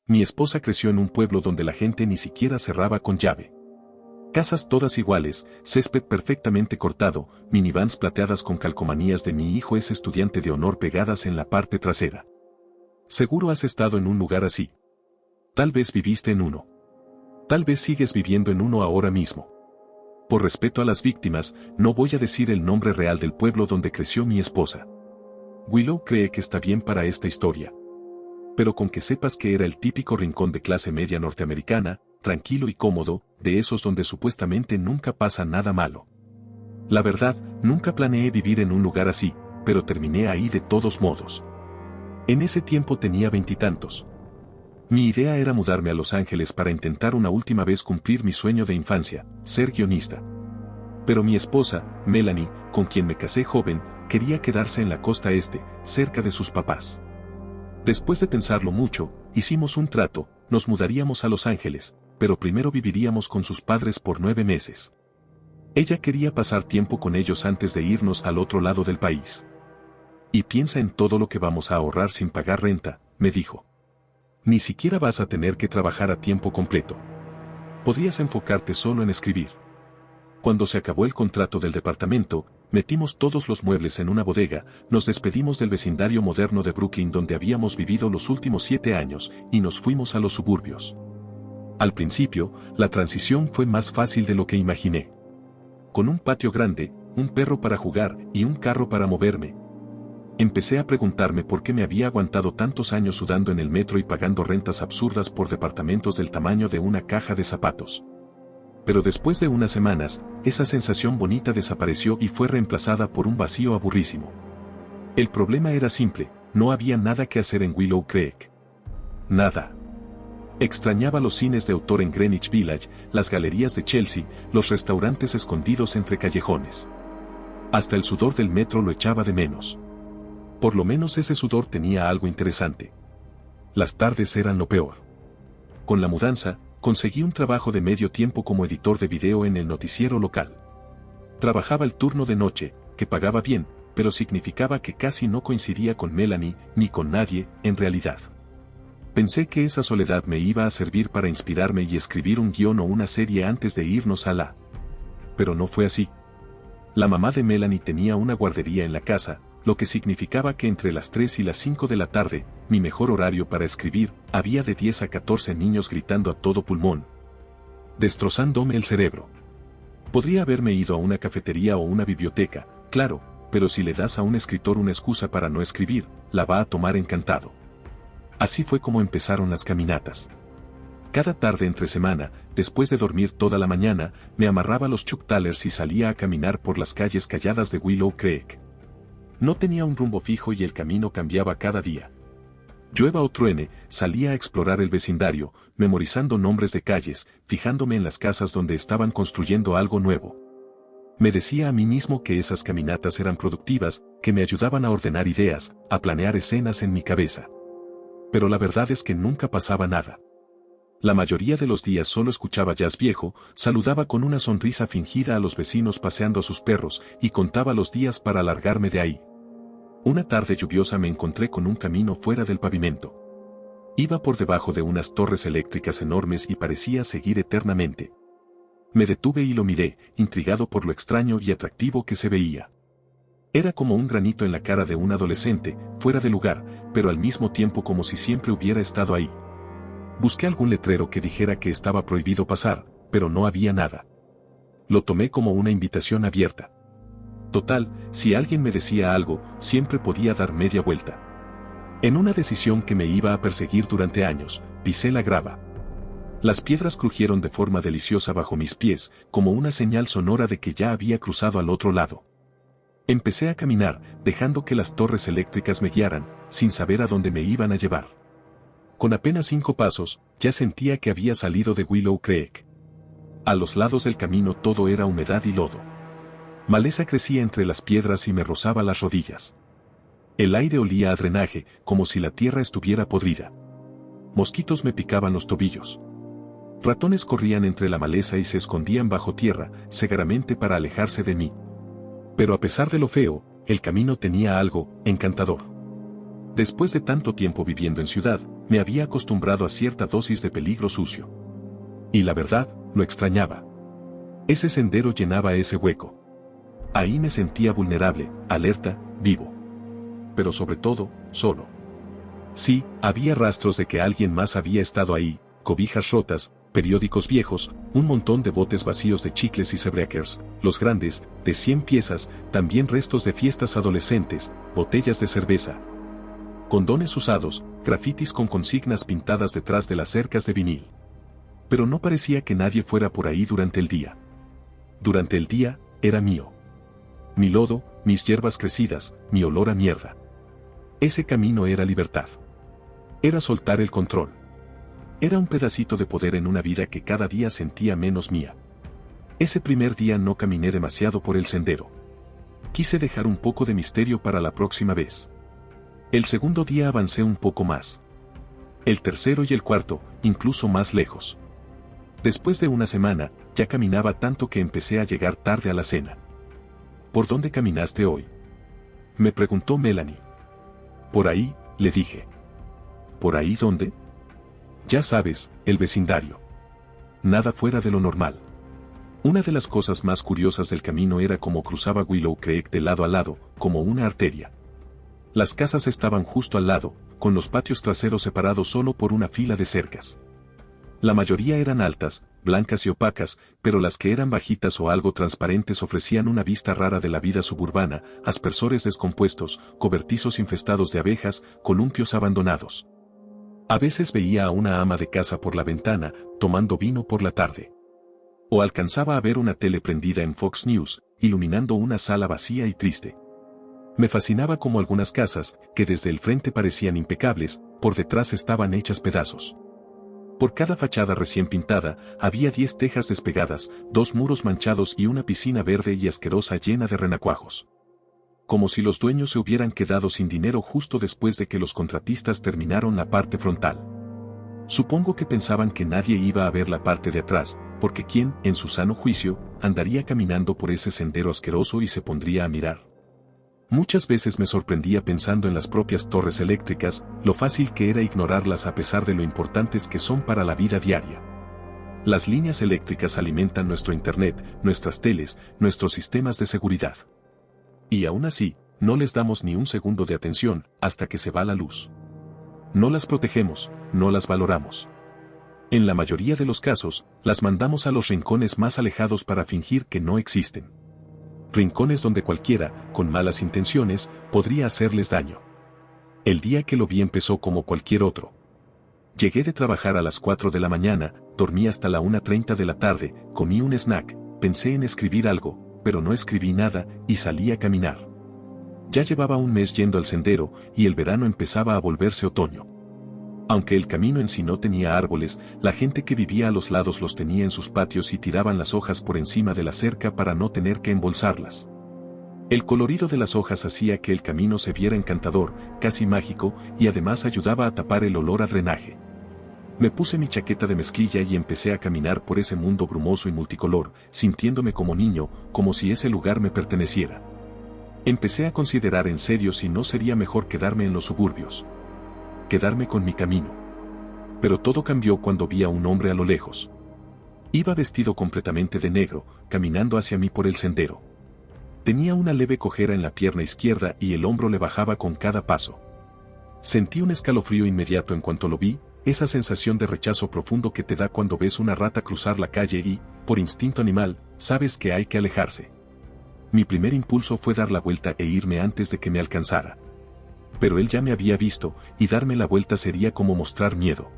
Mi esposa creció en un pueblo donde la gente ni siquiera cerraba con llave. Casas todas iguales, césped perfectamente cortado, minivans plateadas con calcomanías de mi hijo es estudiante de honor pegadas en la parte trasera. Seguro has estado en un lugar así. Tal vez viviste en uno. Tal vez sigues viviendo en uno ahora mismo. Por respeto a las víctimas, no voy a decir el nombre real del pueblo donde creció mi esposa. Willow cree que está bien para esta historia. Pero con que sepas que era el típico rincón de clase media norteamericana, tranquilo y cómodo, de esos donde supuestamente nunca pasa nada malo. La verdad, nunca planeé vivir en un lugar así, pero terminé ahí de todos modos. En ese tiempo tenía 20 y tantos. Mi idea era mudarme a Los Ángeles para intentar una última vez cumplir mi sueño de infancia, ser guionista. Pero mi esposa, Melanie, con quien me casé joven, quería quedarse en la costa este, cerca de sus papás. Después de pensarlo mucho, hicimos un trato, nos mudaríamos a Los Ángeles, pero primero viviríamos con sus padres por 9 meses. Ella quería pasar tiempo con ellos antes de irnos al otro lado del país. Y piensa en todo lo que vamos a ahorrar sin pagar renta, me dijo. Ni siquiera vas a tener que trabajar a tiempo completo. Podrías enfocarte solo en escribir. Cuando se acabó el contrato del departamento, metimos todos los muebles en una bodega, nos despedimos del vecindario moderno de Brooklyn donde habíamos vivido los últimos 7 años, y nos fuimos a los suburbios. Al principio, la transición fue más fácil de lo que imaginé. Con un patio grande, un perro para jugar y un carro para moverme. Empecé a preguntarme por qué me había aguantado tantos años sudando en el metro y pagando rentas absurdas por departamentos del tamaño de una caja de zapatos. Pero después de unas semanas, esa sensación bonita desapareció y fue reemplazada por un vacío aburrísimo. El problema era simple, no había nada que hacer en Willow Creek. Nada. Extrañaba los cines de autor en Greenwich Village, las galerías de Chelsea, los restaurantes escondidos entre callejones. Hasta el sudor del metro lo echaba de menos. Por lo menos ese sudor tenía algo interesante. Las tardes eran lo peor. Con la mudanza, conseguí un trabajo de medio tiempo como editor de video en el noticiero local. Trabajaba el turno de noche, que pagaba bien, pero significaba que casi no coincidía con Melanie, ni con nadie, en realidad. Pensé que esa soledad me iba a servir para inspirarme y escribir un guión o una serie antes de irnos a la... Pero no fue así. La mamá de Melanie tenía una guardería en la casa, lo que significaba que entre las 3 y las 5 de la tarde, mi mejor horario para escribir, había de 10 a 14 niños gritando a todo pulmón, destrozándome el cerebro. Podría haberme ido a una cafetería o una biblioteca, claro, pero si le das a un escritor una excusa para no escribir, la va a tomar encantado. Así fue como empezaron las caminatas. Cada tarde entre semana, después de dormir toda la mañana, me amarraba los Chuck Taylors y salía a caminar por las calles calladas de Willow Creek. No tenía un rumbo fijo y el camino cambiaba cada día. Llueva o truene, salía a explorar el vecindario, memorizando nombres de calles, fijándome en las casas donde estaban construyendo algo nuevo. Me decía a mí mismo que esas caminatas eran productivas, que me ayudaban a ordenar ideas, a planear escenas en mi cabeza. Pero la verdad es que nunca pasaba nada. La mayoría de los días solo escuchaba jazz viejo, saludaba con una sonrisa fingida a los vecinos paseando a sus perros y contaba los días para largarme de ahí. Una tarde lluviosa me encontré con un camino fuera del pavimento. Iba por debajo de unas torres eléctricas enormes y parecía seguir eternamente. Me detuve y lo miré, intrigado por lo extraño y atractivo que se veía. Era como un granito en la cara de un adolescente, fuera de lugar, pero al mismo tiempo como si siempre hubiera estado ahí. Busqué algún letrero que dijera que estaba prohibido pasar, pero no había nada. Lo tomé como una invitación abierta. Total, si alguien me decía algo, siempre podía dar media vuelta. En una decisión que me iba a perseguir durante años, pisé la grava. Las piedras crujieron de forma deliciosa bajo mis pies, como una señal sonora de que ya había cruzado al otro lado. Empecé a caminar, dejando que las torres eléctricas me guiaran, sin saber a dónde me iban a llevar. Con apenas 5 pasos, ya sentía que había salido de Willow Creek. A los lados del camino todo era humedad y lodo. Maleza crecía entre las piedras y me rozaba las rodillas. El aire olía a drenaje, como si la tierra estuviera podrida. Mosquitos me picaban los tobillos. Ratones corrían entre la maleza y se escondían bajo tierra, seguramente para alejarse de mí. Pero a pesar de lo feo, el camino tenía algo encantador. Después de tanto tiempo viviendo en ciudad, Me había acostumbrado a cierta dosis de peligro sucio. Y la verdad, lo extrañaba. Ese sendero llenaba ese hueco. Ahí me sentía vulnerable, alerta, vivo. Pero sobre todo, solo. Sí, había rastros de que alguien más había estado ahí, cobijas rotas, periódicos viejos, un montón de botes vacíos de chicles y Zebreakers, los grandes, de 100 piezas, también restos de fiestas adolescentes, botellas de cerveza. Condones usados, grafitis con consignas pintadas detrás de las cercas de vinil. Pero no parecía que nadie fuera por ahí durante el día. Durante el día, era mío. Mi lodo, mis hierbas crecidas, mi olor a mierda. Ese camino era libertad. Era soltar el control. Era un pedacito de poder en una vida que cada día sentía menos mía. Ese primer día no caminé demasiado por el sendero. Quise dejar un poco de misterio para la próxima vez. El segundo día avancé un poco más. El tercero y el cuarto, incluso más lejos. Después de una semana, ya caminaba tanto que empecé a llegar tarde a la cena. ¿Por dónde caminaste hoy?, me preguntó Melanie. Por ahí, le dije. ¿Por ahí dónde? Ya sabes, el vecindario. Nada fuera de lo normal. Una de las cosas más curiosas del camino era cómo cruzaba Willow Creek de lado a lado, como una arteria. Las casas estaban justo al lado, con los patios traseros separados solo por una fila de cercas. La mayoría eran altas, blancas y opacas, pero las que eran bajitas o algo transparentes ofrecían una vista rara de la vida suburbana, aspersores descompuestos, cobertizos infestados de abejas, columpios abandonados. A veces veía a una ama de casa por la ventana, tomando vino por la tarde. O alcanzaba a ver una tele prendida en Fox News, iluminando una sala vacía y triste. Me fascinaba cómo algunas casas, que desde el frente parecían impecables, por detrás estaban hechas pedazos. Por cada fachada recién pintada, había 10 tejas despegadas, 2 muros manchados y una piscina verde y asquerosa llena de renacuajos. Como si los dueños se hubieran quedado sin dinero justo después de que los contratistas terminaron la parte frontal. Supongo que pensaban que nadie iba a ver la parte de atrás, porque ¿quién, en su sano juicio, andaría caminando por ese sendero asqueroso y se pondría a mirar? Muchas veces me sorprendía pensando en las propias torres eléctricas, lo fácil que era ignorarlas a pesar de lo importantes que son para la vida diaria. Las líneas eléctricas alimentan nuestro internet, nuestras teles, nuestros sistemas de seguridad. Y aún así, no les damos ni un segundo de atención hasta que se va la luz. No las protegemos, no las valoramos. En la mayoría de los casos, las mandamos a los rincones más alejados para fingir que no existen. Rincones donde cualquiera, con malas intenciones, podría hacerles daño. El día que lo vi empezó como cualquier otro. Llegué de trabajar a las 4 de la mañana, dormí hasta la 1:30 de la tarde, comí un snack, pensé en escribir algo, pero no escribí nada, y salí a caminar. Ya llevaba un mes yendo al sendero, y el verano empezaba a volverse otoño. Aunque el camino en sí no tenía árboles, la gente que vivía a los lados los tenía en sus patios y tiraban las hojas por encima de la cerca para no tener que embolsarlas. El colorido de las hojas hacía que el camino se viera encantador, casi mágico, y además ayudaba a tapar el olor a drenaje. Me puse mi chaqueta de mezclilla y empecé a caminar por ese mundo brumoso y multicolor, sintiéndome como niño, como si ese lugar me perteneciera. Empecé a considerar en serio si no sería mejor quedarme en los suburbios. Quedarme con mi camino. Pero todo cambió cuando vi a un hombre a lo lejos. Iba vestido completamente de negro, caminando hacia mí por el sendero. Tenía una leve cojera en la pierna izquierda y el hombro le bajaba con cada paso. Sentí un escalofrío inmediato en cuanto lo vi, esa sensación de rechazo profundo que te da cuando ves una rata cruzar la calle y, por instinto animal, sabes que hay que alejarse. Mi primer impulso fue dar la vuelta e irme antes de que me alcanzara. Pero él ya me había visto, y darme la vuelta sería como mostrar miedo.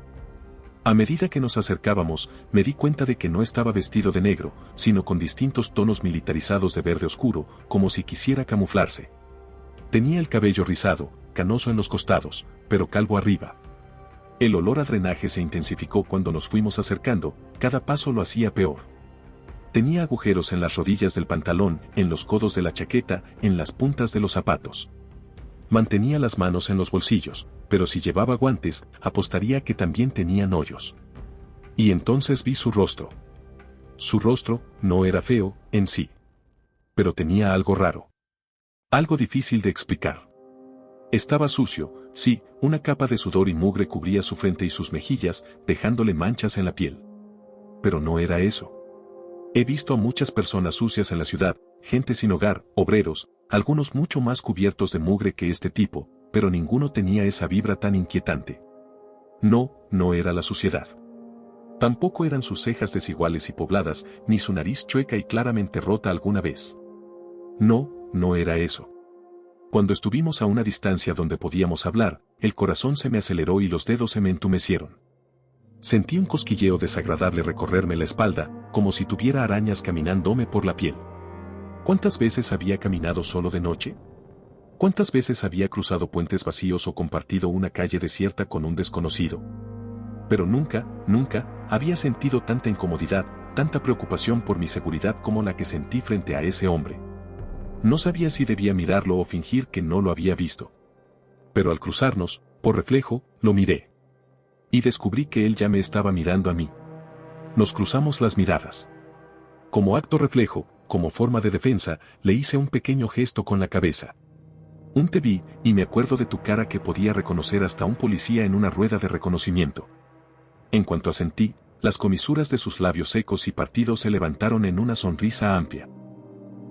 A medida que nos acercábamos, me di cuenta de que no estaba vestido de negro, sino con distintos tonos militarizados de verde oscuro, como si quisiera camuflarse. Tenía el cabello rizado, canoso en los costados, pero calvo arriba. El olor a drenaje se intensificó cuando nos fuimos acercando, cada paso lo hacía peor. Tenía agujeros en las rodillas del pantalón, en los codos de la chaqueta, en las puntas de los zapatos. Mantenía las manos en los bolsillos, pero si llevaba guantes, apostaría que también tenían hoyos. Y entonces vi su rostro. Su rostro no era feo, en sí. Pero tenía algo raro. Algo difícil de explicar. Estaba sucio, sí, una capa de sudor y mugre cubría su frente y sus mejillas, dejándole manchas en la piel. Pero no era eso. He visto a muchas personas sucias en la ciudad, gente sin hogar, obreros, algunos mucho más cubiertos de mugre que este tipo, pero ninguno tenía esa vibra tan inquietante. No, no era la suciedad. Tampoco eran sus cejas desiguales y pobladas, ni su nariz chueca y claramente rota alguna vez. No, no era eso. Cuando estuvimos a una distancia donde podíamos hablar, el corazón se me aceleró y los dedos se me entumecieron. Sentí un cosquilleo desagradable recorrerme la espalda, como si tuviera arañas caminándome por la piel. ¿Cuántas veces había caminado solo de noche? ¿Cuántas veces había cruzado puentes vacíos o compartido una calle desierta con un desconocido? Pero nunca, nunca, había sentido tanta incomodidad, tanta preocupación por mi seguridad como la que sentí frente a ese hombre. No sabía si debía mirarlo o fingir que no lo había visto. Pero al cruzarnos, por reflejo, lo miré. Y descubrí que él ya me estaba mirando a mí. Nos cruzamos las miradas. Como acto reflejo, como forma de defensa, le hice un pequeño gesto con la cabeza. Te vi, y me acuerdo de tu cara que podía reconocer hasta un policía en una rueda de reconocimiento. En cuanto asentí, las comisuras de sus labios secos y partidos se levantaron en una sonrisa amplia.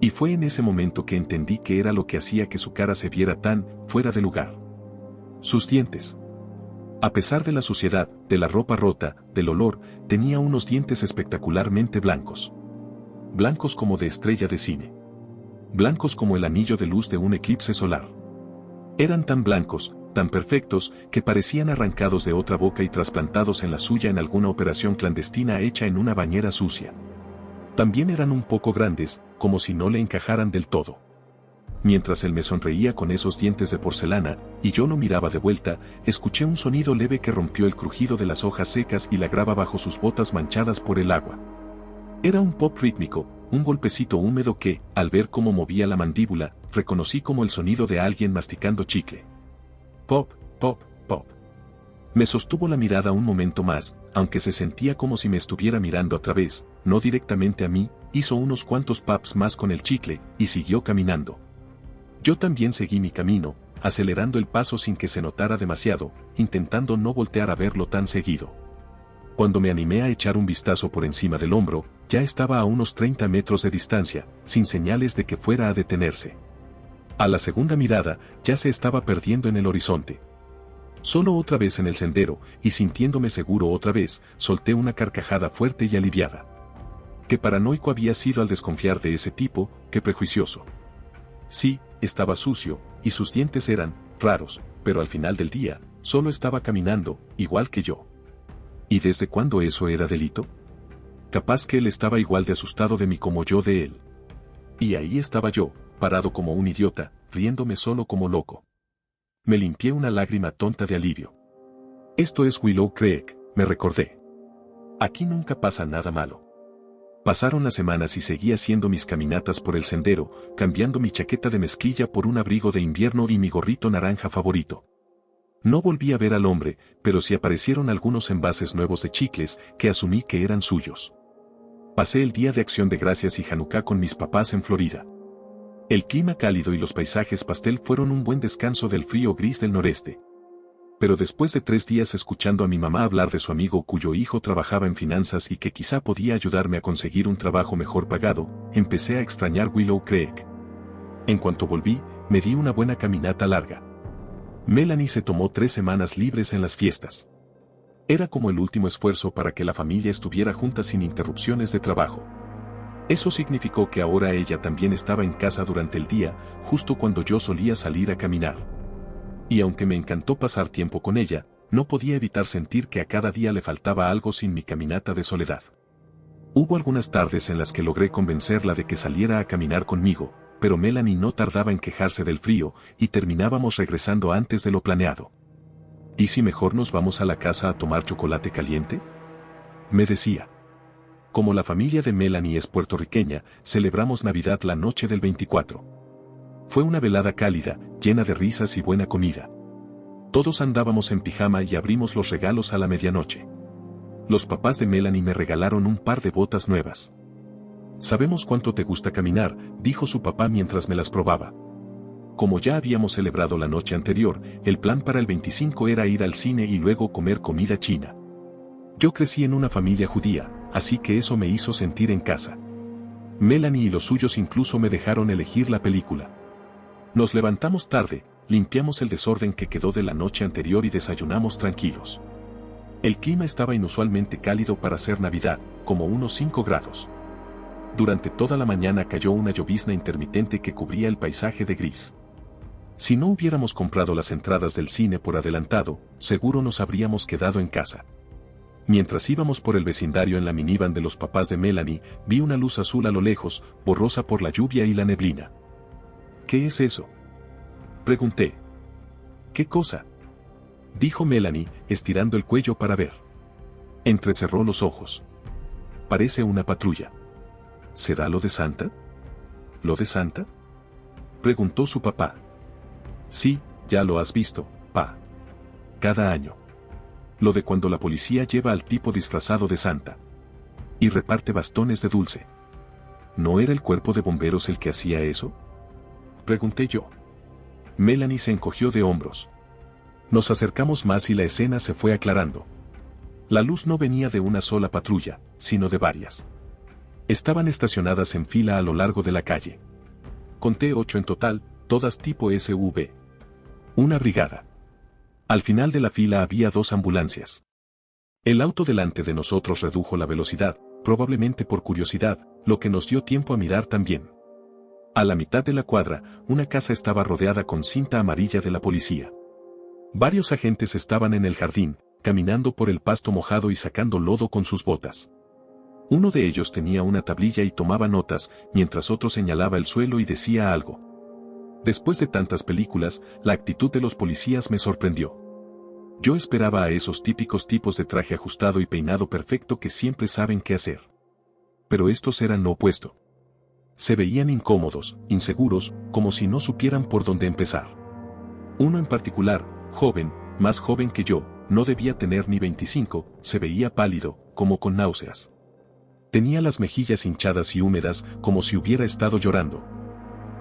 Y fue en ese momento que entendí que era lo que hacía que su cara se viera tan fuera de lugar. Sus dientes. A pesar de la suciedad, de la ropa rota, del olor, tenía unos dientes espectacularmente blancos. Blancos como de estrella de cine. Blancos como el anillo de luz de un eclipse solar. Eran tan blancos, tan perfectos, que parecían arrancados de otra boca y trasplantados en la suya en alguna operación clandestina hecha en una bañera sucia. También eran un poco grandes, como si no le encajaran del todo. Mientras él me sonreía con esos dientes de porcelana, y yo lo miraba de vuelta, escuché un sonido leve que rompió el crujido de las hojas secas y la grava bajo sus botas manchadas por el agua. Era un pop rítmico, un golpecito húmedo que, al ver cómo movía la mandíbula, reconocí como el sonido de alguien masticando chicle. Pop, pop, pop. Me sostuvo la mirada un momento más, aunque se sentía como si me estuviera mirando a través, no directamente a mí, hizo unos cuantos pops más con el chicle, y siguió caminando. Yo también seguí mi camino, acelerando el paso sin que se notara demasiado, intentando no voltear a verlo tan seguido. Cuando me animé a echar un vistazo por encima del hombro, ya estaba a unos 30 metros de distancia, sin señales de que fuera a detenerse. A la segunda mirada, ya se estaba perdiendo en el horizonte. Solo otra vez en el sendero, y sintiéndome seguro otra vez, solté una carcajada fuerte y aliviada. Qué paranoico había sido al desconfiar de ese tipo, qué prejuicioso. Sí, estaba sucio, y sus dientes eran raros, pero al final del día, solo estaba caminando, igual que yo. ¿Y desde cuándo eso era delito? Capaz que él estaba igual de asustado de mí como yo de él. Y ahí estaba yo, parado como un idiota, riéndome solo como loco. Me limpié una lágrima tonta de alivio. Esto es Willow Creek, me recordé. Aquí nunca pasa nada malo. Pasaron las semanas y seguí haciendo mis caminatas por el sendero, cambiando mi chaqueta de mezclilla por un abrigo de invierno y mi gorrito naranja favorito. No volví a ver al hombre, pero sí aparecieron algunos envases nuevos de chicles que asumí que eran suyos. Pasé el día de Acción de Gracias y Hanukkah con mis papás en Florida. El clima cálido y los paisajes pastel fueron un buen descanso del frío gris del noreste. Pero después de 3 días escuchando a mi mamá hablar de su amigo cuyo hijo trabajaba en finanzas y que quizá podía ayudarme a conseguir un trabajo mejor pagado, empecé a extrañar Willow Creek. En cuanto volví, me di una buena caminata larga. Melanie se tomó 3 semanas libres en las fiestas. Era como el último esfuerzo para que la familia estuviera junta sin interrupciones de trabajo. Eso significó que ahora ella también estaba en casa durante el día, justo cuando yo solía salir a caminar. Y aunque me encantó pasar tiempo con ella, no podía evitar sentir que a cada día le faltaba algo sin mi caminata de soledad. Hubo algunas tardes en las que logré convencerla de que saliera a caminar conmigo, pero Melanie no tardaba en quejarse del frío, y terminábamos regresando antes de lo planeado. ¿Y si mejor nos vamos a la casa a tomar chocolate caliente?, me decía. Como la familia de Melanie es puertorriqueña, celebramos Navidad la noche del 24. Fue una velada cálida, llena de risas y buena comida. Todos andábamos en pijama y abrimos los regalos a la medianoche. Los papás de Melanie me regalaron un par de botas nuevas. Sabemos cuánto te gusta caminar, dijo su papá mientras me las probaba. Como ya habíamos celebrado la noche anterior, el plan para el 25 era ir al cine y luego comer comida china. Yo crecí en una familia judía, así que eso me hizo sentir en casa. Melanie y los suyos incluso me dejaron elegir la película. Nos levantamos tarde, limpiamos el desorden que quedó de la noche anterior y desayunamos tranquilos. El clima estaba inusualmente cálido para ser Navidad, como unos 5 grados. Durante toda la mañana cayó una llovizna intermitente que cubría el paisaje de gris. Si no hubiéramos comprado las entradas del cine por adelantado, seguro nos habríamos quedado en casa. Mientras íbamos por el vecindario en la minivan de los papás de Melanie, vi una luz azul a lo lejos, borrosa por la lluvia y la neblina. ¿Qué es eso?, pregunté. ¿Qué cosa?, dijo Melanie, estirando el cuello para ver. Entrecerró los ojos. Parece una patrulla. ¿Será lo de Santa? ¿Lo de Santa?, preguntó su papá. Sí, ya lo has visto, pa. Cada año. Lo de cuando la policía lleva al tipo disfrazado de Santa. Y reparte bastones de dulce. ¿No era el cuerpo de bomberos el que hacía eso?, pregunté yo. Melanie se encogió de hombros. Nos acercamos más y la escena se fue aclarando. La luz no venía de una sola patrulla, sino de varias. Estaban estacionadas en fila a lo largo de la calle. Conté 8 en total, todas tipo SUV. Una brigada. Al final de la fila había 2 ambulancias. El auto delante de nosotros redujo la velocidad, probablemente por curiosidad, lo que nos dio tiempo a mirar también. A la mitad de la cuadra, una casa estaba rodeada con cinta amarilla de la policía. Varios agentes estaban en el jardín, caminando por el pasto mojado y sacando lodo con sus botas. Uno de ellos tenía una tablilla y tomaba notas, mientras otro señalaba el suelo y decía algo. Después de tantas películas, la actitud de los policías me sorprendió. Yo esperaba a esos típicos tipos de traje ajustado y peinado perfecto que siempre saben qué hacer. Pero estos eran lo opuesto. Se veían incómodos, inseguros, como si no supieran por dónde empezar. Uno en particular, joven, más joven que yo, no debía tener ni 25, se veía pálido, como con náuseas. Tenía las mejillas hinchadas y húmedas, como si hubiera estado llorando.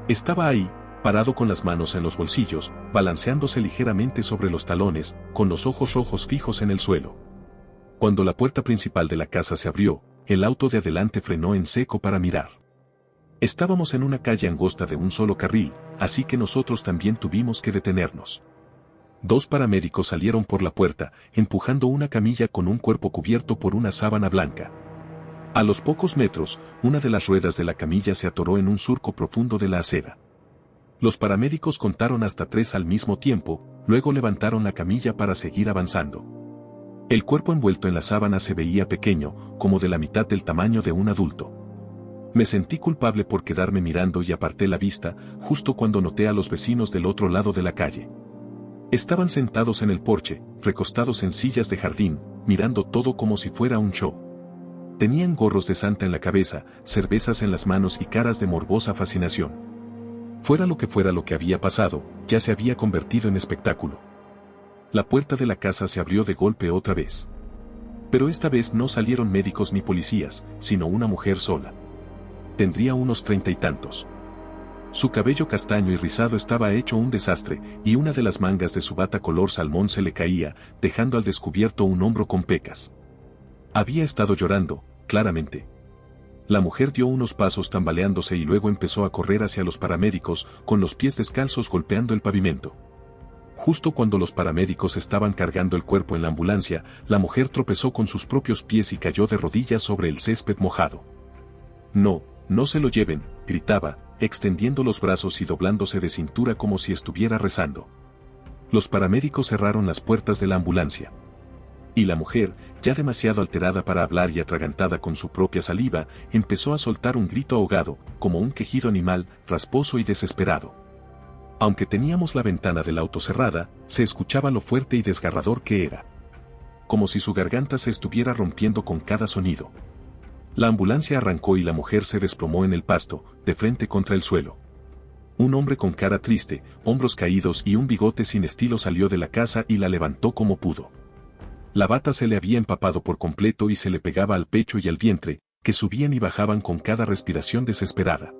Estaba ahí, parado con las manos en los bolsillos, balanceándose ligeramente sobre los talones, con los ojos rojos fijos en el suelo. Cuando la puerta principal de la casa se abrió, el auto de adelante frenó en seco para mirar. Estábamos en una calle angosta de un solo carril, así que nosotros también tuvimos que detenernos. 2 paramédicos salieron por la puerta, empujando una camilla con un cuerpo cubierto por una sábana blanca. A los pocos metros, una de las ruedas de la camilla se atoró en un surco profundo de la acera. Los paramédicos contaron hasta 3 al mismo tiempo, luego levantaron la camilla para seguir avanzando. El cuerpo envuelto en la sábana se veía pequeño, como de la mitad del tamaño de un adulto. Me sentí culpable por quedarme mirando y aparté la vista, justo cuando noté a los vecinos del otro lado de la calle. Estaban sentados en el porche, recostados en sillas de jardín, mirando todo como si fuera un show. Tenían gorros de Santa en la cabeza, cervezas en las manos y caras de morbosa fascinación. Fuera lo que había pasado, ya se había convertido en espectáculo. La puerta de la casa se abrió de golpe otra vez. Pero esta vez no salieron médicos ni policías, sino una mujer sola. Tendría unos 30 y tantos. Su cabello castaño y rizado estaba hecho un desastre, y una de las mangas de su bata color salmón se le caía, dejando al descubierto un hombro con pecas. Había estado llorando, claramente. La mujer dio unos pasos tambaleándose y luego empezó a correr hacia los paramédicos, con los pies descalzos golpeando el pavimento. Justo cuando los paramédicos estaban cargando el cuerpo en la ambulancia, la mujer tropezó con sus propios pies y cayó de rodillas sobre el césped mojado. No, no se lo lleven, gritaba, extendiendo los brazos y doblándose de cintura como si estuviera rezando. Los paramédicos cerraron las puertas de la ambulancia. Y la mujer, ya demasiado alterada para hablar y atragantada con su propia saliva, empezó a soltar un grito ahogado, como un quejido animal, rasposo y desesperado. Aunque teníamos la ventana del auto cerrada, se escuchaba lo fuerte y desgarrador que era. Como si su garganta se estuviera rompiendo con cada sonido. La ambulancia arrancó y la mujer se desplomó en el pasto, de frente contra el suelo. Un hombre con cara triste, hombros caídos y un bigote sin estilo salió de la casa y la levantó como pudo. La bata se le había empapado por completo y se le pegaba al pecho y al vientre, que subían y bajaban con cada respiración desesperada.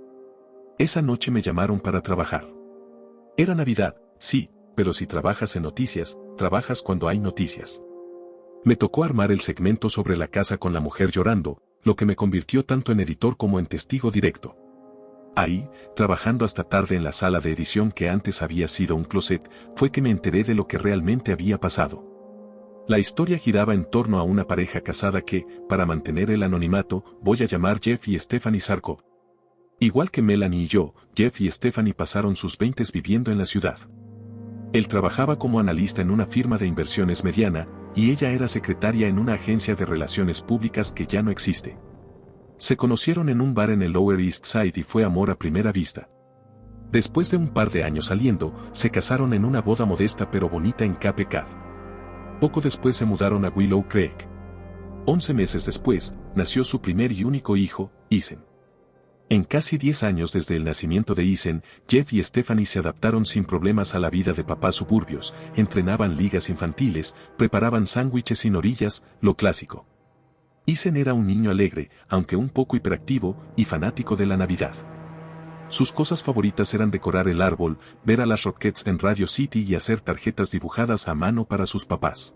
Esa noche me llamaron para trabajar. Era Navidad, sí, pero si trabajas en noticias, trabajas cuando hay noticias. Me tocó armar el segmento sobre la casa con la mujer llorando, lo que me convirtió tanto en editor como en testigo directo. Ahí, trabajando hasta tarde en la sala de edición que antes había sido un closet, fue que me enteré de lo que realmente había pasado. La historia giraba en torno a una pareja casada que, para mantener el anonimato, voy a llamar Jeff y Stephanie Sarkov. Igual que Melanie y yo, Jeff y Stephanie pasaron sus 20s viviendo en la ciudad. Él trabajaba como analista en una firma de inversiones mediana, y ella era secretaria en una agencia de relaciones públicas que ya no existe. Se conocieron en un bar en el Lower East Side y fue amor a primera vista. Después de un par de años saliendo, se casaron en una boda modesta pero bonita en Cape Cod. Poco después se mudaron a Willow Creek. 11 meses después, nació su primer y único hijo, Ethan. En casi 10 años desde el nacimiento de Ethan, Jeff y Stephanie se adaptaron sin problemas a la vida de papás suburbios, entrenaban ligas infantiles, preparaban sándwiches sin orillas, lo clásico. Ethan era un niño alegre, aunque un poco hiperactivo, y fanático de la Navidad. Sus cosas favoritas eran decorar el árbol, ver a las Rockettes en Radio City y hacer tarjetas dibujadas a mano para sus papás.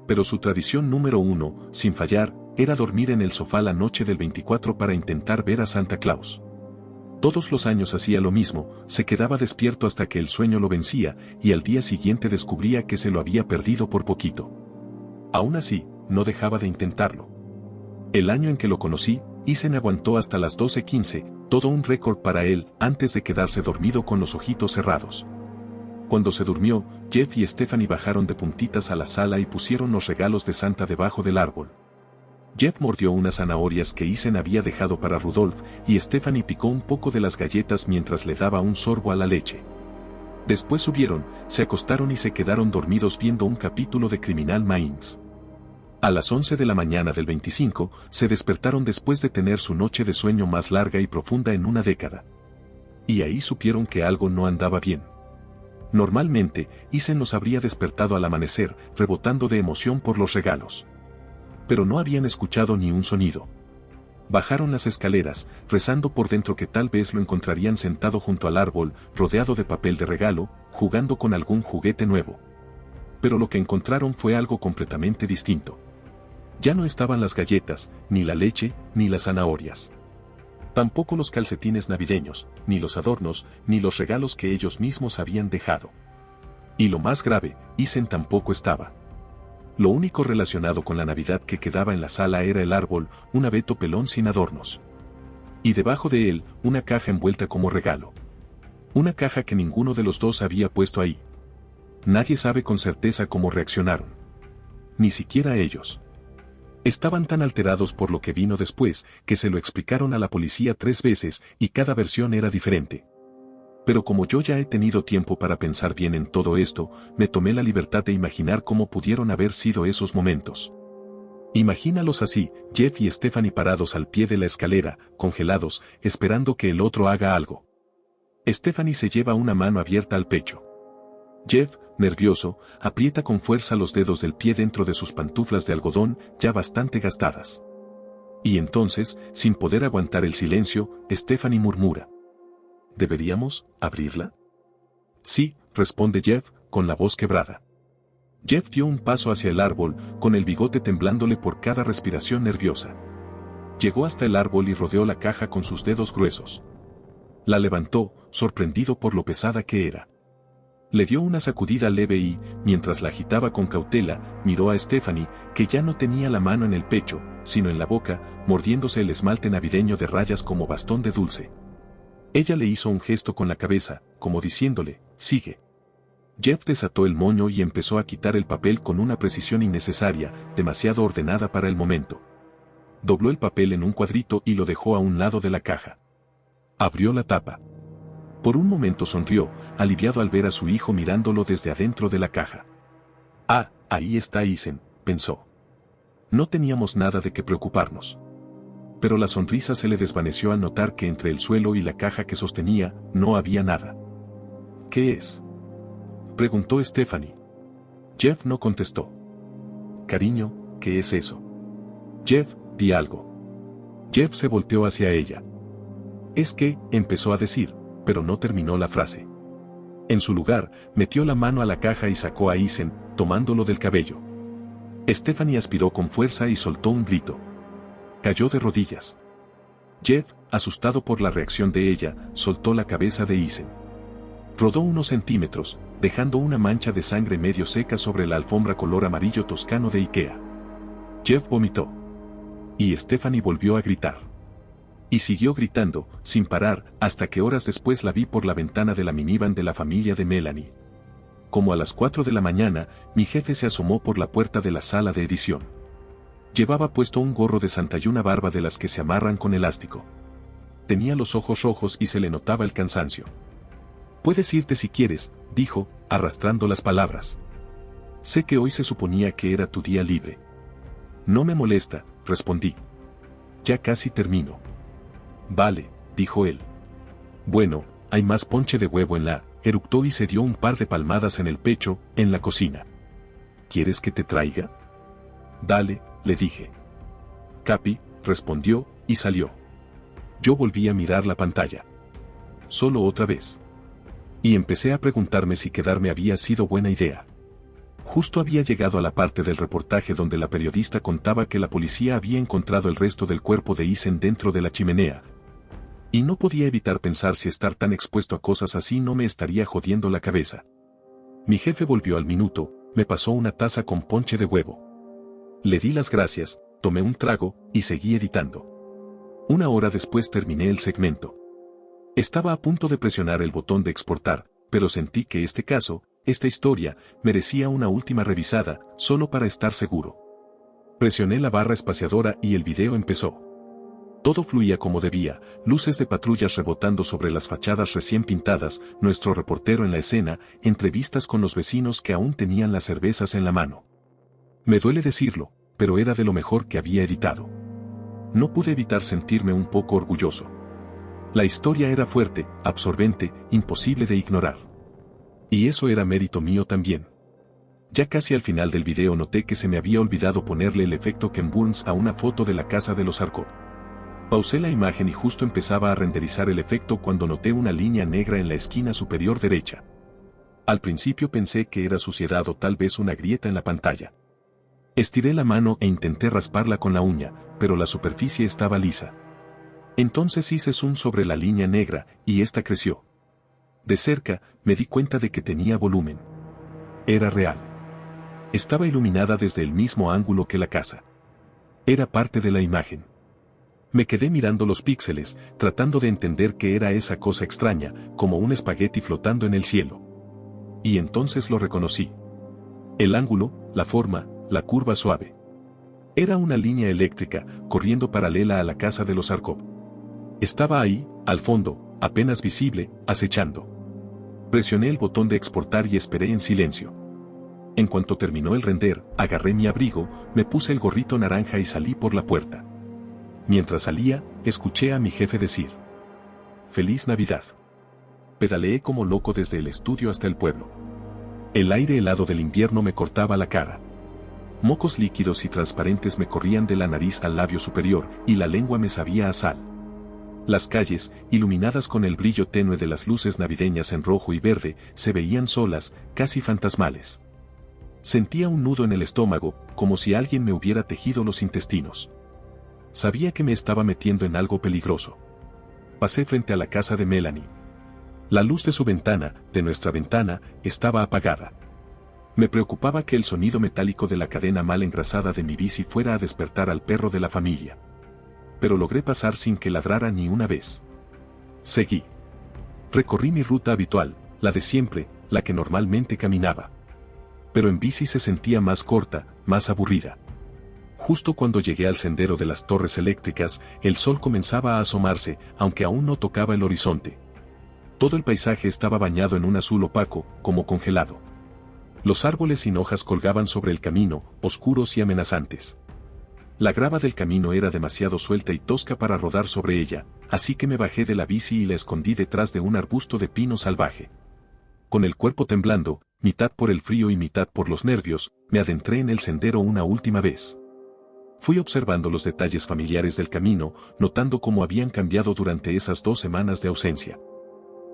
Pero su tradición número 1, sin fallar, era dormir en el sofá la noche del 24 para intentar ver a Santa Claus. Todos los años hacía lo mismo, se quedaba despierto hasta que el sueño lo vencía, y al día siguiente descubría que se lo había perdido por poquito. Aún así, no dejaba de intentarlo. El año en que lo conocí, Ethan aguantó hasta las 12:15, todo un récord para él, antes de quedarse dormido con los ojitos cerrados. Cuando se durmió, Jeff y Stephanie bajaron de puntitas a la sala y pusieron los regalos de Santa debajo del árbol. Jeff mordió unas zanahorias que Ethan había dejado para Rudolph, y Stephanie picó un poco de las galletas mientras le daba un sorbo a la leche. Después subieron, se acostaron y se quedaron dormidos viendo un capítulo de Criminal Minds. A las 11 de la mañana del 25, se despertaron después de tener su noche de sueño más larga y profunda en una década. Y ahí supieron que algo no andaba bien. Normalmente, Ethan los habría despertado al amanecer, rebotando de emoción por los regalos. Pero no habían escuchado ni un sonido. Bajaron las escaleras, rezando por dentro que tal vez lo encontrarían sentado junto al árbol, rodeado de papel de regalo, jugando con algún juguete nuevo. Pero lo que encontraron fue algo completamente distinto. Ya no estaban las galletas, ni la leche, ni las zanahorias. Tampoco los calcetines navideños, ni los adornos, ni los regalos que ellos mismos habían dejado. Y lo más grave, Ethan tampoco estaba. Lo único relacionado con la Navidad que quedaba en la sala era el árbol, un abeto pelón sin adornos. Y debajo de él, una caja envuelta como regalo. Una caja que ninguno de los dos había puesto ahí. Nadie sabe con certeza cómo reaccionaron. Ni siquiera ellos. Estaban tan alterados por lo que vino después, que se lo explicaron a la policía 3 veces, y cada versión era diferente. Pero como yo ya he tenido tiempo para pensar bien en todo esto, me tomé la libertad de imaginar cómo pudieron haber sido esos momentos. Imagínalos así, Jeff y Stephanie parados al pie de la escalera, congelados, esperando que el otro haga algo. Stephanie se lleva una mano abierta al pecho. Jeff, nervioso, aprieta con fuerza los dedos del pie dentro de sus pantuflas de algodón, ya bastante gastadas. Y entonces, sin poder aguantar el silencio, Stephanie murmura: ¿deberíamos abrirla? Sí, responde Jeff, con la voz quebrada. Jeff dio un paso hacia el árbol, con el bigote temblándole por cada respiración nerviosa. Llegó hasta el árbol y rodeó la caja con sus dedos gruesos. La levantó, sorprendido por lo pesada que era. Le dio una sacudida leve y, mientras la agitaba con cautela, miró a Stephanie, que ya no tenía la mano en el pecho, sino en la boca, mordiéndose el esmalte navideño de rayas como bastón de dulce. Ella le hizo un gesto con la cabeza, como diciéndole, sigue. Jeff desató el moño y empezó a quitar el papel con una precisión innecesaria, demasiado ordenada para el momento. Dobló el papel en un cuadrito y lo dejó a un lado de la caja. Abrió la tapa. Por un momento sonrió, aliviado al ver a su hijo mirándolo desde adentro de la caja. Ah, ahí está Ethan, pensó. No teníamos nada de qué preocuparnos. Pero la sonrisa se le desvaneció al notar que entre el suelo y la caja que sostenía, no había nada. ¿Qué es?, preguntó Stephanie. Jeff no contestó. Cariño, ¿qué es eso? Jeff, di algo. Jeff se volteó hacia ella. Es que, empezó a decir, pero no terminó la frase. En su lugar, metió la mano a la caja y sacó a Isen, tomándolo del cabello. Stephanie aspiró con fuerza y soltó un grito. Cayó de rodillas. Jeff, asustado por la reacción de ella, soltó la cabeza de Isen. Rodó unos centímetros, dejando una mancha de sangre medio seca sobre la alfombra color amarillo toscano de Ikea. Jeff vomitó. Y Stephanie volvió a gritar. Y siguió gritando, sin parar, hasta que horas después la vi por la ventana de la minivan de la familia de Melanie. Como a las 4 de la mañana, mi jefe se asomó por la puerta de la sala de edición. Llevaba puesto un gorro de santa y una barba de las que se amarran con elástico. Tenía los ojos rojos y se le notaba el cansancio. «Puedes irte si quieres», dijo, arrastrando las palabras. «Sé que hoy se suponía que era tu día libre». «No me molesta», respondí. «Ya casi termino». «Vale», dijo él. «Bueno, hay más ponche de huevo en la», eructó y se dio un par de palmadas en el pecho, en la cocina. «¿Quieres que te traiga?» «Dale», le dije. «Capi», respondió, y salió. Yo volví a mirar la pantalla. Solo otra vez. Y empecé a preguntarme si quedarme había sido buena idea. Justo había llegado a la parte del reportaje donde la periodista contaba que la policía había encontrado el resto del cuerpo de Isen dentro de la chimenea. Y no podía evitar pensar si estar tan expuesto a cosas así no me estaría jodiendo la cabeza. Mi jefe volvió al minuto, me pasó una taza con ponche de huevo. Le di las gracias, tomé un trago, y seguí editando. Una hora después terminé el segmento. Estaba a punto de presionar el botón de exportar, pero sentí que este caso, esta historia, merecía una última revisada, solo para estar seguro. Presioné la barra espaciadora y el video empezó. Todo fluía como debía, luces de patrullas rebotando sobre las fachadas recién pintadas, nuestro reportero en la escena, entrevistas con los vecinos que aún tenían las cervezas en la mano. Me duele decirlo, pero era de lo mejor que había editado. No pude evitar sentirme un poco orgulloso. La historia era fuerte, absorbente, imposible de ignorar. Y eso era mérito mío también. Ya casi al final del video noté que se me había olvidado ponerle el efecto Ken Burns a una foto de la casa de los Arcot. Pausé la imagen y justo empezaba a renderizar el efecto cuando noté una línea negra en la esquina superior derecha. Al principio pensé que era suciedad o tal vez una grieta en la pantalla. Estiré la mano e intenté rasparla con la uña, pero la superficie estaba lisa. Entonces hice zoom sobre la línea negra, y esta creció. De cerca, me di cuenta de que tenía volumen. Era real. Estaba iluminada desde el mismo ángulo que la casa. Era parte de la imagen. Me quedé mirando los píxeles, tratando de entender qué era esa cosa extraña, como un espagueti flotando en el cielo. Y entonces lo reconocí. El ángulo, la forma, la curva suave. Era una línea eléctrica, corriendo paralela a la casa de los Arcot. Estaba ahí, al fondo, apenas visible, acechando. Presioné el botón de exportar y esperé en silencio. En cuanto terminó el render, agarré mi abrigo, me puse el gorrito naranja y salí por la puerta. Mientras salía, escuché a mi jefe decir: «Feliz Navidad». Pedaleé como loco desde el estudio hasta el pueblo. El aire helado del invierno me cortaba la cara. Mocos líquidos y transparentes me corrían de la nariz al labio superior, y la lengua me sabía a sal. Las calles, iluminadas con el brillo tenue de las luces navideñas en rojo y verde, se veían solas, casi fantasmales. Sentía un nudo en el estómago, como si alguien me hubiera tejido los intestinos. Sabía que me estaba metiendo en algo peligroso. Pasé frente a la casa de Melanie. La luz de su ventana, de nuestra ventana, estaba apagada. Me preocupaba que el sonido metálico de la cadena mal engrasada de mi bici fuera a despertar al perro de la familia. Pero logré pasar sin que ladrara ni una vez. Seguí. Recorrí mi ruta habitual, la de siempre, la que normalmente caminaba. Pero en bici se sentía más corta, más aburrida. Justo cuando llegué al sendero de las torres eléctricas, el sol comenzaba a asomarse, aunque aún no tocaba el horizonte. Todo el paisaje estaba bañado en un azul opaco, como congelado. Los árboles sin hojas colgaban sobre el camino, oscuros y amenazantes. La grava del camino era demasiado suelta y tosca para rodar sobre ella, así que me bajé de la bici y la escondí detrás de un arbusto de pino salvaje. Con el cuerpo temblando, mitad por el frío y mitad por los nervios, me adentré en el sendero una última vez. Fui observando los detalles familiares del camino, notando cómo habían cambiado durante esas 2 semanas de ausencia.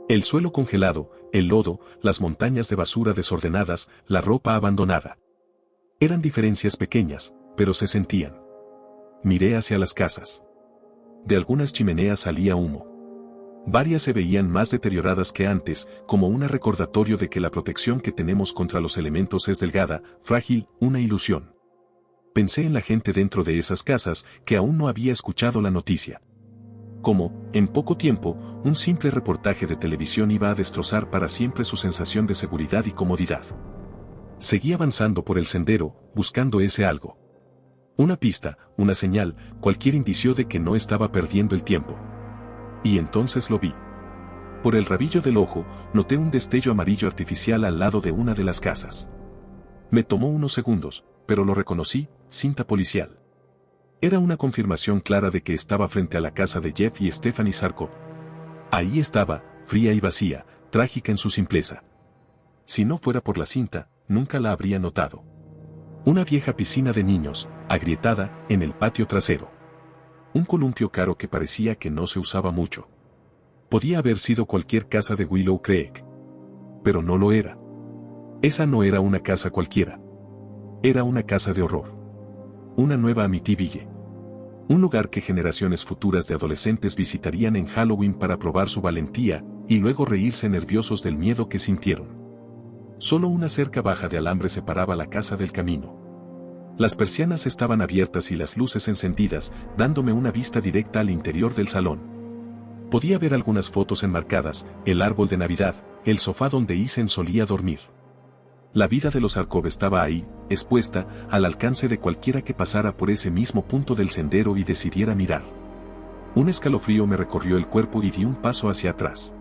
El suelo congelado, el lodo, las montañas de basura desordenadas, la ropa abandonada. Eran diferencias pequeñas, pero se sentían. Miré hacia las casas. De algunas chimeneas salía humo. Varias se veían más deterioradas que antes, como un recordatorio de que la protección que tenemos contra los elementos es delgada, frágil, una ilusión. Pensé en la gente dentro de esas casas que aún no había escuchado la noticia. Como, en poco tiempo, un simple reportaje de televisión iba a destrozar para siempre su sensación de seguridad y comodidad. Seguí avanzando por el sendero, buscando ese algo. Una pista, una señal, cualquier indicio de que no estaba perdiendo el tiempo. Y entonces lo vi. Por el rabillo del ojo, noté un destello amarillo artificial al lado de una de las casas. Me tomó unos segundos, pero lo reconocí, cinta policial. Era una confirmación clara de que estaba frente a la casa de Jeff y Stephanie Sarko. Ahí estaba, fría y vacía, trágica en su simpleza. Si no fuera por la cinta, nunca la habría notado. Una vieja piscina de niños, agrietada, en el patio trasero. Un columpio caro que parecía que no se usaba mucho. Podía haber sido cualquier casa de Willow Creek. Pero no lo era. Esa no era una casa cualquiera. Era una casa de horror. Una nueva Amityville. Un lugar que generaciones futuras de adolescentes visitarían en Halloween para probar su valentía, y luego reírse nerviosos del miedo que sintieron. Solo una cerca baja de alambre separaba la casa del camino. Las persianas estaban abiertas y las luces encendidas, dándome una vista directa al interior del salón. Podía ver algunas fotos enmarcadas, el árbol de Navidad, el sofá donde Ethan solía dormir. La vida de los Sarkov estaba ahí, expuesta, al alcance de cualquiera que pasara por ese mismo punto del sendero y decidiera mirar. Un escalofrío me recorrió el cuerpo y di un paso hacia atrás.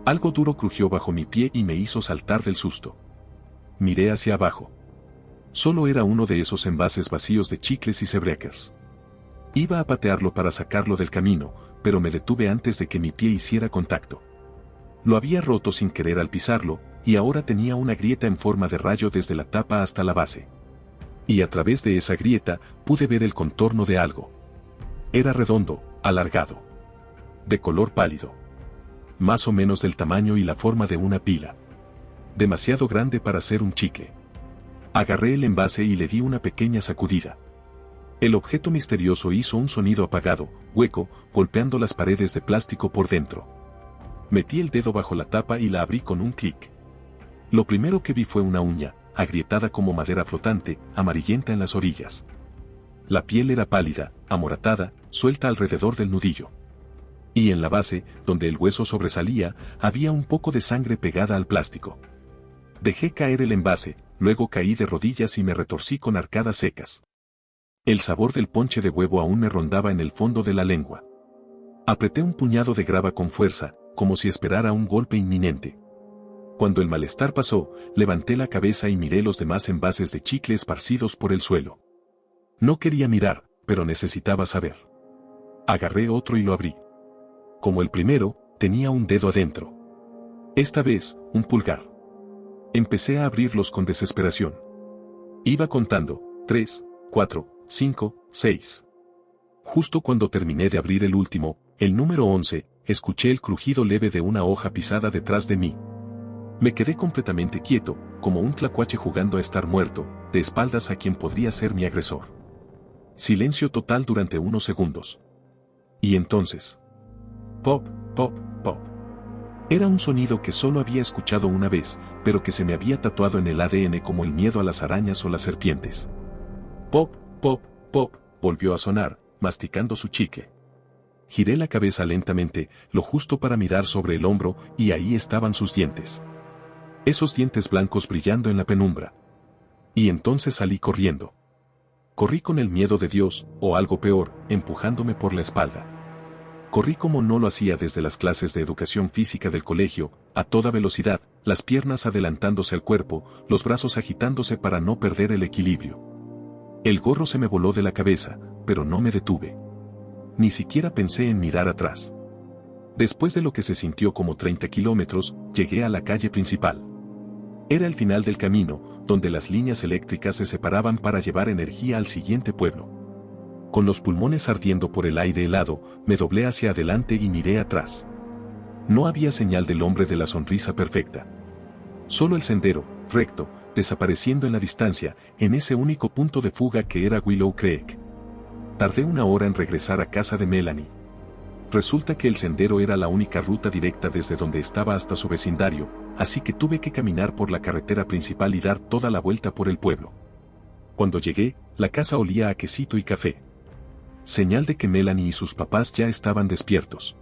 Algo duro crujió bajo mi pie y me hizo saltar del susto. Miré hacia abajo. Solo era uno de esos envases vacíos de chicles y Zebreakers. Iba a patearlo para sacarlo del camino, pero me detuve antes de que mi pie hiciera contacto. Lo había roto sin querer al pisarlo, y ahora tenía una grieta en forma de rayo desde la tapa hasta la base. Y a través de esa grieta pude ver el contorno de algo. Era redondo, alargado. De color pálido. Más o menos del tamaño y la forma de una pila. Demasiado grande para ser un chicle. Agarré el envase y le di una pequeña sacudida. El objeto misterioso hizo un sonido apagado, hueco, golpeando las paredes de plástico por dentro. Metí el dedo bajo la tapa y la abrí con un clic. Lo primero que vi fue una uña, agrietada como madera flotante, amarillenta en las orillas. La piel era pálida, amoratada, suelta alrededor del nudillo. Y en la base, donde el hueso sobresalía, había un poco de sangre pegada al plástico. Dejé caer el envase, luego caí de rodillas y me retorcí con arcadas secas. El sabor del ponche de huevo aún me rondaba en el fondo de la lengua. Apreté un puñado de grava con fuerza, como si esperara un golpe inminente. Cuando el malestar pasó, levanté la cabeza y miré los demás envases de chicle esparcidos por el suelo. No quería mirar, pero necesitaba saber. Agarré otro y lo abrí. Como el primero, tenía un dedo adentro. Esta vez, un pulgar. Empecé a abrirlos con desesperación. Iba contando, 3, 4, 5, 6. Justo cuando terminé de abrir el último, el número 11, escuché el crujido leve de una hoja pisada detrás de mí. Me quedé completamente quieto, como un tlacuache jugando a estar muerto, de espaldas a quien podría ser mi agresor. Silencio total durante unos segundos. Y entonces... pop, pop, pop. Era un sonido que solo había escuchado una vez, pero que se me había tatuado en el ADN como el miedo a las arañas o las serpientes. Pop, pop, pop, volvió a sonar, masticando su chicle. Giré la cabeza lentamente, lo justo para mirar sobre el hombro, y ahí estaban sus dientes. Esos dientes blancos brillando en la penumbra. Y entonces salí corriendo. Corrí con el miedo de Dios, o algo peor, empujándome por la espalda. Corrí como no lo hacía desde las clases de educación física del colegio, a toda velocidad, las piernas adelantándose al cuerpo, los brazos agitándose para no perder el equilibrio. El gorro se me voló de la cabeza, pero no me detuve. Ni siquiera pensé en mirar atrás. Después de lo que se sintió como 30 kilómetros, llegué a la calle principal. Era el final del camino, donde las líneas eléctricas se separaban para llevar energía al siguiente pueblo. Con los pulmones ardiendo por el aire helado, me doblé hacia adelante y miré atrás. No había señal del hombre de la sonrisa perfecta. Solo el sendero, recto, desapareciendo en la distancia, en ese único punto de fuga que era Willow Creek. Tardé 1 hora en regresar a casa de Melanie. Resulta que el sendero era la única ruta directa desde donde estaba hasta su vecindario, así que tuve que caminar por la carretera principal y dar toda la vuelta por el pueblo. Cuando llegué, la casa olía a quesito y café. Señal de que Melanie y sus papás ya estaban despiertos.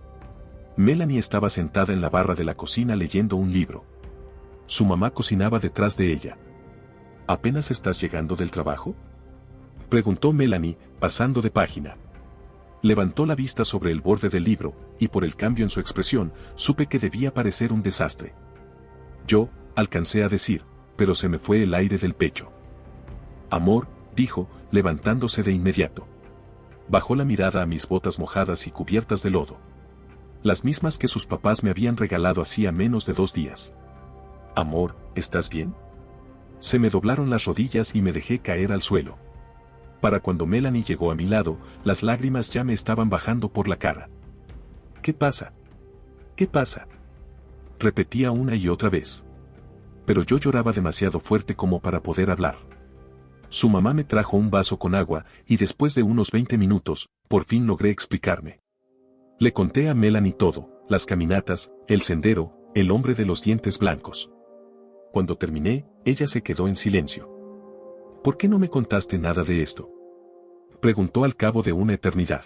Melanie estaba sentada en la barra de la cocina leyendo un libro. Su mamá cocinaba detrás de ella. ¿Apenas estás llegando del trabajo?, preguntó Melanie, pasando de página. Levantó la vista sobre el borde del libro, y por el cambio en su expresión, supe que debía parecer un desastre. Yo, alcancé a decir, pero se me fue el aire del pecho. Amor, dijo, levantándose de inmediato. Bajó la mirada a mis botas mojadas y cubiertas de lodo. Las mismas que sus papás me habían regalado hacía menos de 2 días. Amor, ¿estás bien? Se me doblaron las rodillas y me dejé caer al suelo. Para cuando Melanie llegó a mi lado, las lágrimas ya me estaban bajando por la cara. ¿Qué pasa? ¿Qué pasa?, repetía una y otra vez. Pero yo lloraba demasiado fuerte como para poder hablar. Su mamá me trajo un vaso con agua, y después de unos 20 minutos, por fin logré explicarme. Le conté a Melanie todo, las caminatas, el sendero, el hombre de los dientes blancos. Cuando terminé, ella se quedó en silencio. ¿Por qué no me contaste nada de esto?, preguntó al cabo de una eternidad.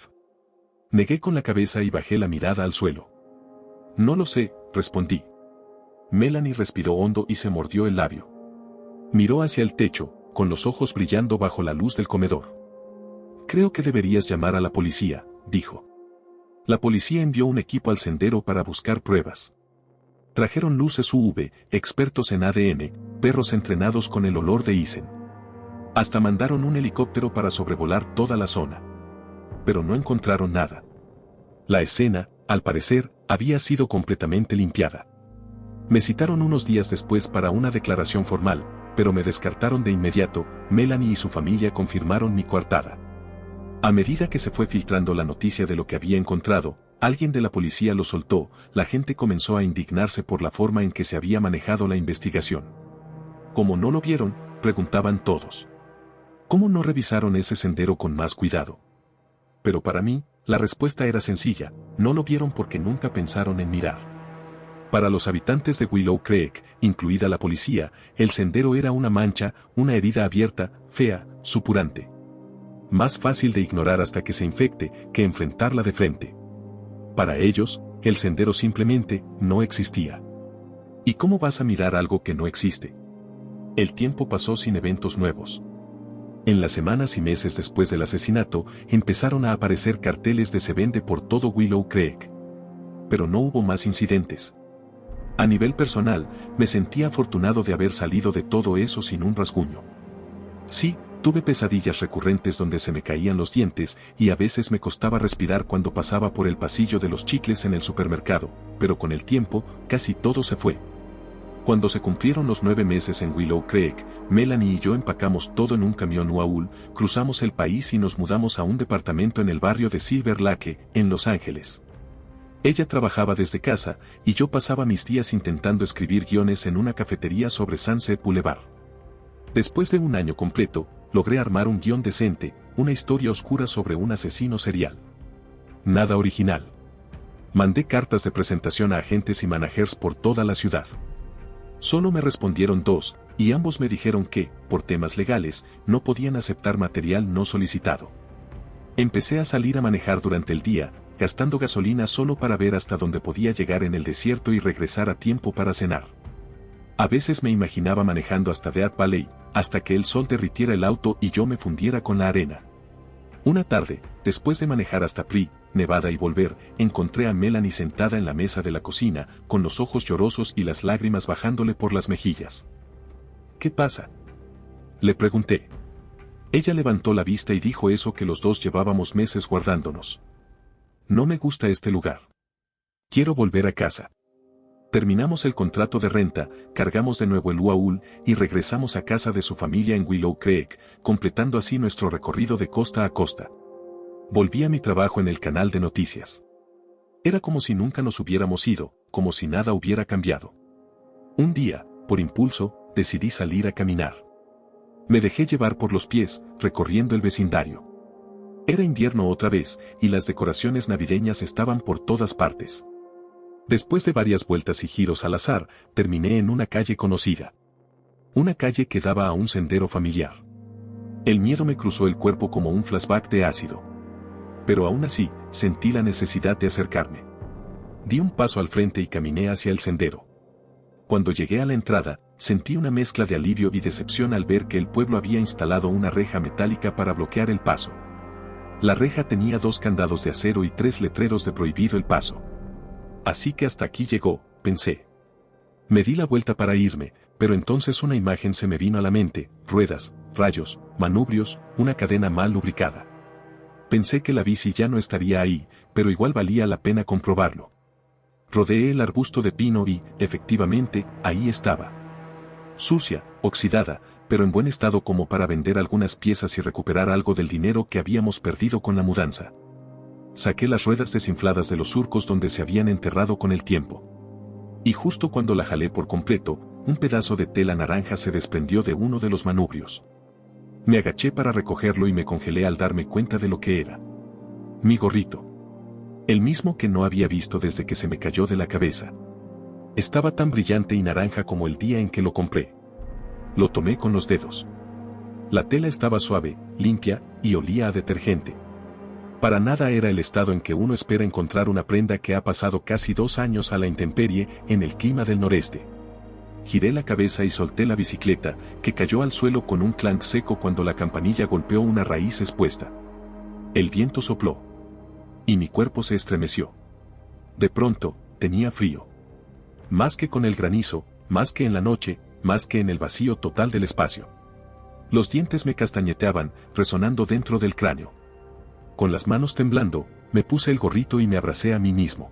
Negué con la cabeza y bajé la mirada al suelo. No lo sé, respondí. Melanie respiró hondo y se mordió el labio. Miró hacia el techo, con los ojos brillando bajo la luz del comedor. Creo que deberías llamar a la policía, dijo. La policía envió un equipo al sendero para buscar pruebas. Trajeron luces UV, expertos en ADN, perros entrenados con el olor de Isen. Hasta mandaron un helicóptero para sobrevolar toda la zona. Pero no encontraron nada. La escena, al parecer, había sido completamente limpiada. Me citaron unos días después para una declaración formal, pero me descartaron de inmediato. Melanie y su familia confirmaron mi coartada. A medida que se fue filtrando la noticia de lo que había encontrado, alguien de la policía lo soltó, la gente comenzó a indignarse por la forma en que se había manejado la investigación. Como no lo vieron, preguntaban todos. ¿Cómo no revisaron ese sendero con más cuidado? Pero para mí, la respuesta era sencilla, no lo vieron porque nunca pensaron en mirar. Para los habitantes de Willow Creek, incluida la policía, el sendero era una mancha, una herida abierta, fea, supurante. Más fácil de ignorar hasta que se infecte, que enfrentarla de frente. Para ellos, el sendero simplemente no existía. ¿Y cómo vas a mirar algo que no existe? El tiempo pasó sin eventos nuevos. En las semanas y meses después del asesinato, empezaron a aparecer carteles de se vende por todo Willow Creek. Pero no hubo más incidentes. A nivel personal, me sentía afortunado de haber salido de todo eso sin un rasguño. Sí, tuve pesadillas recurrentes donde se me caían los dientes, y a veces me costaba respirar cuando pasaba por el pasillo de los chicles en el supermercado, pero con el tiempo, casi todo se fue. Cuando se cumplieron los 9 meses en Willow Creek, Melanie y yo empacamos todo en un camión UAU, cruzamos el país y nos mudamos a un departamento en el barrio de Silver Lake, en Los Ángeles. Ella trabajaba desde casa, y yo pasaba mis días intentando escribir guiones en una cafetería sobre Sunset Boulevard. Después de un año completo, logré armar un guión decente, una historia oscura sobre un asesino serial. Nada original. Mandé cartas de presentación a agentes y managers por toda la ciudad. Solo me respondieron 2, y ambos me dijeron que, por temas legales, no podían aceptar material no solicitado. Empecé a salir a manejar durante el día, gastando gasolina solo para ver hasta dónde podía llegar en el desierto y regresar a tiempo para cenar. A veces me imaginaba manejando hasta Death Valley, hasta que el sol derritiera el auto y yo me fundiera con la arena. Una tarde, después de manejar hasta Pri, Nevada y volver, encontré a Melanie sentada en la mesa de la cocina, con los ojos llorosos y las lágrimas bajándole por las mejillas. ¿Qué pasa?, le pregunté. Ella levantó la vista y dijo eso que los dos llevábamos meses guardándonos. No me gusta este lugar. Quiero volver a casa. Terminamos el contrato de renta, cargamos de nuevo el UAU y regresamos a casa de su familia en Willow Creek, completando así nuestro recorrido de costa a costa. Volví a mi trabajo en el canal de noticias. Era como si nunca nos hubiéramos ido, como si nada hubiera cambiado. Un día, por impulso, decidí salir a caminar. Me dejé llevar por los pies, recorriendo el vecindario. Era invierno otra vez, y las decoraciones navideñas estaban por todas partes. Después de varias vueltas y giros al azar, terminé en una calle conocida. Una calle que daba a un sendero familiar. El miedo me cruzó el cuerpo como un flashback de ácido. Pero aún así, sentí la necesidad de acercarme. Di un paso al frente y caminé hacia el sendero. Cuando llegué a la entrada, sentí una mezcla de alivio y decepción al ver que el pueblo había instalado una reja metálica para bloquear el paso. La reja tenía 2 candados de acero y 3 letreros de prohibido el paso. Así que hasta aquí llegó, pensé. Me di la vuelta para irme, pero entonces una imagen se me vino a la mente: ruedas, rayos, manubrios, una cadena mal lubricada. Pensé que la bici ya no estaría ahí, pero igual valía la pena comprobarlo. Rodeé el arbusto de pino y, efectivamente, ahí estaba. Sucia, oxidada, pero en buen estado como para vender algunas piezas y recuperar algo del dinero que habíamos perdido con la mudanza. Saqué las ruedas desinfladas de los surcos donde se habían enterrado con el tiempo. Y justo cuando la jalé por completo, un pedazo de tela naranja se desprendió de uno de los manubrios. Me agaché para recogerlo y me congelé al darme cuenta de lo que era. Mi gorrito. El mismo que no había visto desde que se me cayó de la cabeza. Estaba tan brillante y naranja como el día en que lo compré. Lo tomé con los dedos. La tela estaba suave, limpia, y olía a detergente. Para nada era el estado en que uno espera encontrar una prenda que ha pasado casi 2 años a la intemperie en el clima del noreste. Giré la cabeza y solté la bicicleta, que cayó al suelo con un clank seco cuando la campanilla golpeó una raíz expuesta. El viento sopló. Y mi cuerpo se estremeció. De pronto, tenía frío. Más que con el granizo, más que en la noche, más que en el vacío total del espacio. Los dientes me castañeteaban, resonando dentro del cráneo. Con las manos temblando, me puse el gorrito y me abracé a mí mismo.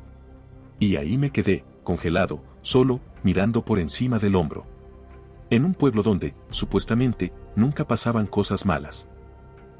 Y ahí me quedé, congelado, solo, mirando por encima del hombro. En un pueblo donde, supuestamente, nunca pasaban cosas malas.